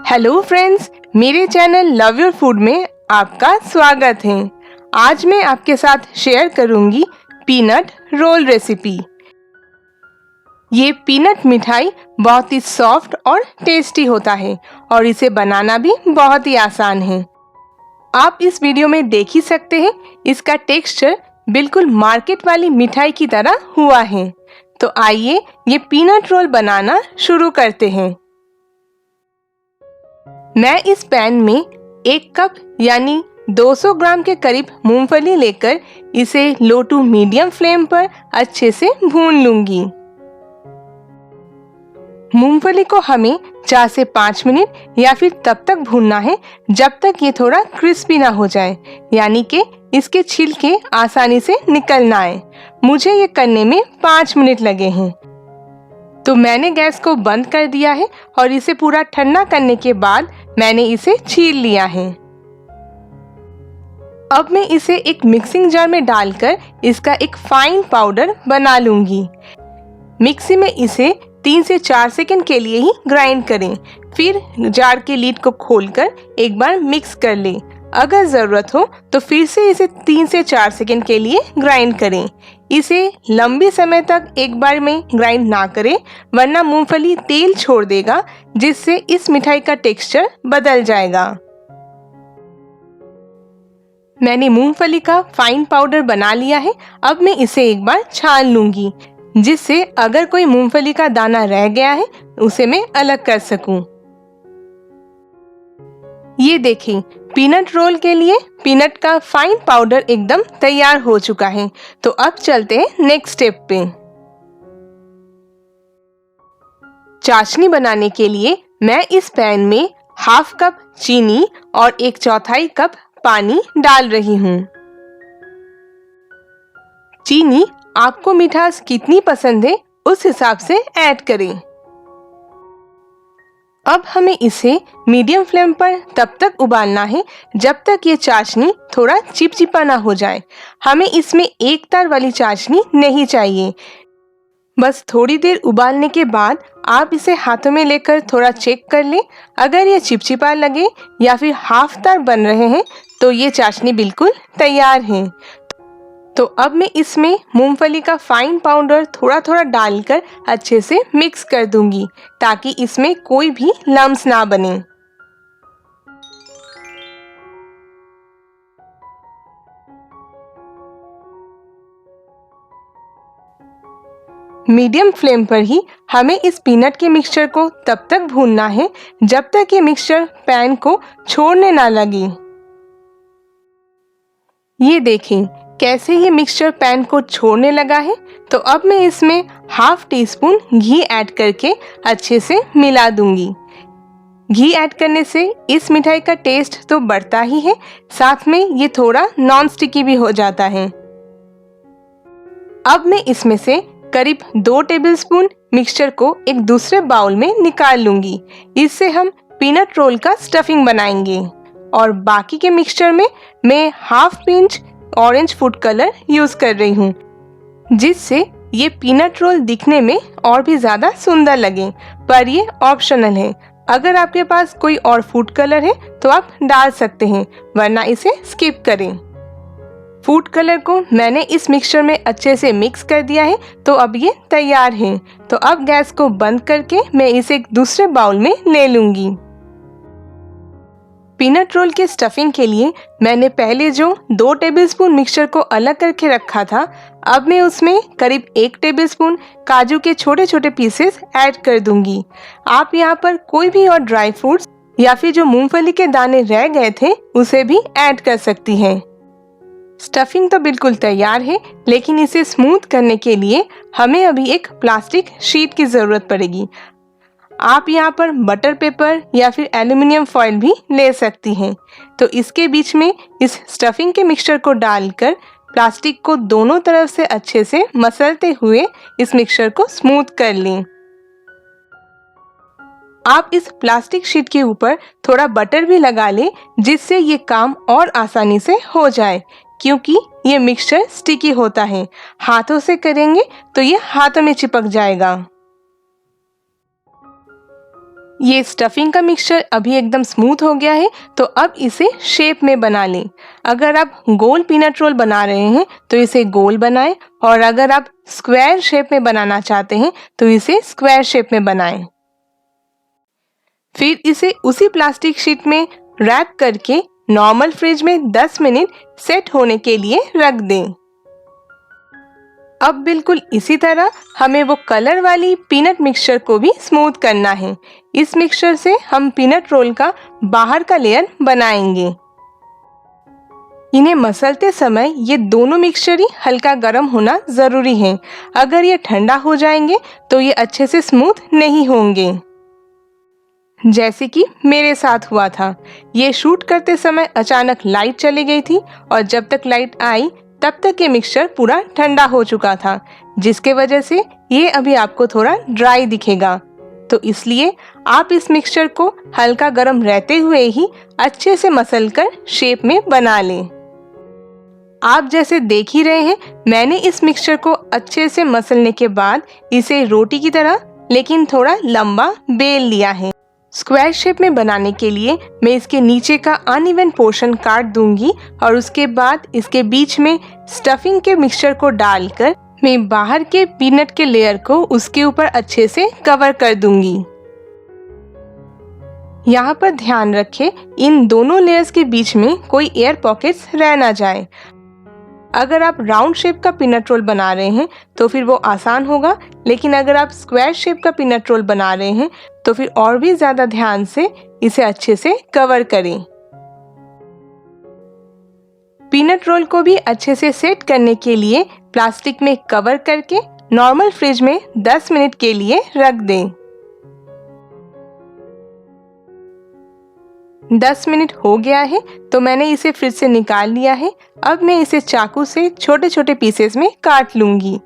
Hello friends, मेरे channel love your food में आपका स्वागत है। आज मैं आपके साथ शेयर करूंगी पीनट रोल रेसिपी। ये पीनट मिठाई बहुत ही सॉफ्ट और टेस्टी होता है और इसे बनाना भी बहुत ही आसान है। आप इस वीडियो में देख ही सकते हैं, इसका टेक्सचर बिल्कुल मार्केट वाली मिठाई की तरह हुआ है। तो आइए ये पीनट रोल बनाना शुरू करते हैं। मैं इस पैन में 1 कप यानी 200 ग्राम के करीब मूंगफली लेकर इसे लो टू मीडियम फ्लेम पर अच्छे से भून लूंगी। मूंगफली को हमें 4 से 5 मिनट या फिर तब तक भूनना है जब तक ये थोड़ा क्रिस्पी ना हो जाए, यानी कि इसके छिलके आसानी से निकल ना आए। मुझे ये करने में 5 मिनट लगे हैं। तो मैंने गैस को बंद कर दिया है और इसे पूरा ठंडा करने के बाद मैंने इसे छील लिया है। अब मैं इसे एक मिक्सिंग जार में डालकर इसका एक फाइन पाउडर बना लूंगी। मिक्सी में इसे 3 से 4 सेकंड के लिए ही ग्राइंड करें, फिर जार के लीड को खोलकर एक बार मिक्स कर लें। अगर ज़रूरत हो तो फिर से इसे 3 से 4 सेकंड के लिए ग्राइंड करें। इसे लंबे समय तक एक बार में ग्राइंड ना करें, वरना मूंगफली तेल छोड़ देगा, जिससे इस मिठाई का टेक्सचर बदल जाएगा। मैंने मूंगफली का फाइन पाउडर बना लिया है। अब मैं इसे एक बार छान लूंगी, जिससे अगर कोई मूंगफली का दाना रह गया है उसे मैं अलग कर सकूं। ये देखें, पीनट रोल के लिए पीनट का फाइन पाउडर एकदम तैयार हो चुका है। तो अब चलते हैं नेक्स्ट स्टेप पे। चाशनी बनाने के लिए मैं इस पैन में हाफ कप चीनी और 1/4 कप पानी डाल रही हूँ। चीनी आपको मिठास कितनी पसंद है उस हिसाब से ऐड करें। अब हमें इसे मीडियम फ्लेम पर तब तक उबालना है जब तक ये चाशनी थोड़ा चिपचिपा ना हो जाए। हमें इसमें एक तार वाली चाशनी नहीं चाहिए। बस थोड़ी देर उबालने के बाद आप इसे हाथों में लेकर थोड़ा चेक कर लें। अगर ये चिपचिपा लगे या फिर हाफ तार बन रहे हैं तो ये चाशनी बिल्कुल तैयार है। तो अब मैं इसमें मूंगफली का फाइन पाउडर थोड़ा थोड़ा डालकर अच्छे से मिक्स कर दूंगी, ताकि इसमें कोई भी लम्स ना बने। मीडियम फ्लेम पर ही हमें इस पीनट के मिक्सचर को तब तक भूनना है जब तक ये मिक्सचर पैन को छोड़ने ना लगे। ये देखें कैसे ये मिक्सचर पैन को छोड़ने लगा है। तो अब मैं इसमें हाफ टी स्पून घी ऐड करके अच्छे से मिला दूंगी। घी ऐड करने से इस मिठाई का टेस्ट तो बढ़ता ही है, साथ में ये थोड़ा नॉन स्टिकी भी हो जाता है। अब मैं इसमें से करीब 2 टेबलस्पून मिक्सचर को एक दूसरे बाउल में निकाल लूंगी। इससे हम पीनट रोल का स्टफिंग बनाएंगे। और बाकी के मिक्सचर में मैं half pinch orange food colour use कर रही हूँ, जिससे ये पीनट रोल दिखने में और भी ज्यादा सुंदर लगे। पर ये ऑप्शनल है। अगर आपके पास कोई और फूड कलर है तो आप डाल सकते हैं, वरना इसे स्किप करें। फूड कलर को मैंने इस मिक्सचर में अच्छे से मिक्स कर दिया है, तो अब ये तैयार है। तो अब गैस को बंद करके मैं इसे एक दूसरे बाउल में ले लूंगी। पीनट रोल के स्टफिंग के लिए मैंने पहले जो 2 टेबलस्पून मिक्सचर को अलग करके रखा था, अब मैं उसमें करीब 1 टेबलस्पून काजू के छोटे छोटे पीसेस ऐड कर दूंगी। आप यहाँ पर कोई भी और ड्राई फ्रूट्स या फिर जो मूंगफली के दाने रह गए थे उसे भी ऐड कर सकती हैं। स्टफिंग तो बिल्कुल तैयार है, लेकिन इसे स्मूथ करने के लिए हमें अभी एक प्लास्टिक शीट की ज़रूरत पड़ेगी। आप यहाँ पर बटर पेपर या फिर एल्युमिनियम फॉइल भी ले सकती हैं। तो इसके बीच में इस स्टफिंग के मिक्सचर को डालकर प्लास्टिक को दोनों तरफ से अच्छे से मसलते हुए इस मिक्सचर को स्मूथ कर लें। आप इस प्लास्टिक शीट के ऊपर थोड़ा बटर भी लगा लें, जिससे ये काम और आसानी से हो जाए, क्योंकि ये मिक्सचर स्टिकी होता है। हाथों से करेंगे तो ये हाथों में चिपक जाएगा। ये स्टफिंग का मिक्सचर अभी एकदम स्मूथ हो गया है, तो अब इसे शेप में बना लें। अगर आप गोल पीनट रोल बना रहे हैं तो इसे गोल बनाएं, और अगर आप स्क्वायर शेप में बनाना चाहते हैं तो इसे स्क्वायर शेप में बनाएं। फिर इसे उसी प्लास्टिक शीट में रैप करके नॉर्मल फ्रिज में 10 मिनट सेट होने के लिए रख दें। अब बिल्कुल इसी तरह हमें वो कलर वाली पीनट मिक्सचर को भी स्मूथ करना है। इस मिक्सचर से हम पीनट रोल का बाहर का लेयर बनाएंगे। इन्हें मसलते समय ये दोनों मिक्सचर ही हल्का गर्म होना जरूरी है। अगर ये ठंडा हो जाएंगे तो ये अच्छे से स्मूथ नहीं होंगे, जैसे कि मेरे साथ हुआ था। ये शूट करते समय अचानक लाइट चली गई थी, और जब तक लाइट आई तब तक ये मिक्सचर पूरा ठंडा हो चुका था, जिसके वजह से ये अभी आपको थोड़ा ड्राई दिखेगा। तो इसलिए आप इस मिक्सचर को हल्का गर्म रहते हुए ही अच्छे से मसलकर शेप में बना लें। आप जैसे देख ही रहे हैं, मैंने इस मिक्सचर को अच्छे से मसलने के बाद इसे रोटी की तरह लेकिन थोड़ा लंबा बेल लिया है। स्क्वायर शेप में बनाने के लिए मैं इसके नीचे का अनइवन पोर्शन काट दूंगी, और उसके बाद इसके बीच में स्टफिंग के मिक्सचर को डालकर मैं बाहर के पीनट के लेयर को उसके ऊपर अच्छे से कवर कर दूंगी। यहाँ पर ध्यान रखें, इन दोनों लेयर्स के बीच में कोई एयर पॉकेट्स रह ना जाए। अगर आप राउंड शेप का पीनट रोल बना रहे हैं तो फिर वो आसान होगा, लेकिन अगर आप स्क्वायर शेप का पीनट रोल बना रहे हैं तो फिर और भी ज्यादा ध्यान से इसे अच्छे से कवर करें। पीनट रोल को भी अच्छे से सेट करने के लिए प्लास्टिक में कवर करके नॉर्मल फ्रिज में 10 मिनट के लिए रख दें। 10 मिनट हो गया है तो मैंने इसे फ्रिज से निकाल लिया है। अब मैं इसे चाकू से छोटे छोटे पीसेस में काट लूंगी।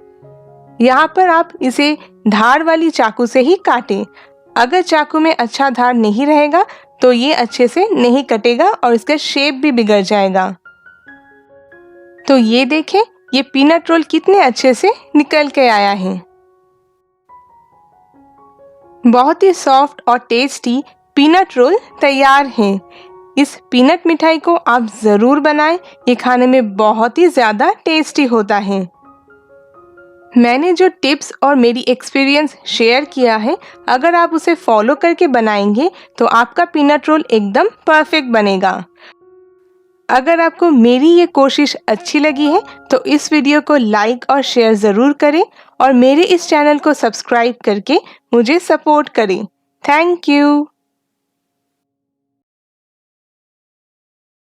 यहाँ पर आप इसे धार वाली चाकू से ही काटें। अगर चाकू में अच्छा धार नहीं रहेगा तो ये अच्छे से नहीं कटेगा और इसका शेप भी बिगड़ जाएगा। तो ये देखें, ये पीनट रोल कितने अच्छे से निकल के आया है। बहुत ही सॉफ्ट और टेस्टी पीनट रोल तैयार है। इस पीनट मिठाई को आप ज़रूर बनाएं, ये खाने में बहुत ही ज़्यादा टेस्टी होता है। मैंने जो टिप्स और मेरी एक्सपीरियंस शेयर किया है, अगर आप उसे फॉलो करके बनाएंगे तो आपका पीनट रोल एकदम परफेक्ट बनेगा। अगर आपको मेरी ये कोशिश अच्छी लगी है तो इस वीडियो को लाइक और शेयर ज़रूर करें, और मेरे इस चैनल को सब्सक्राइब करके मुझे सपोर्ट करें। Thank you.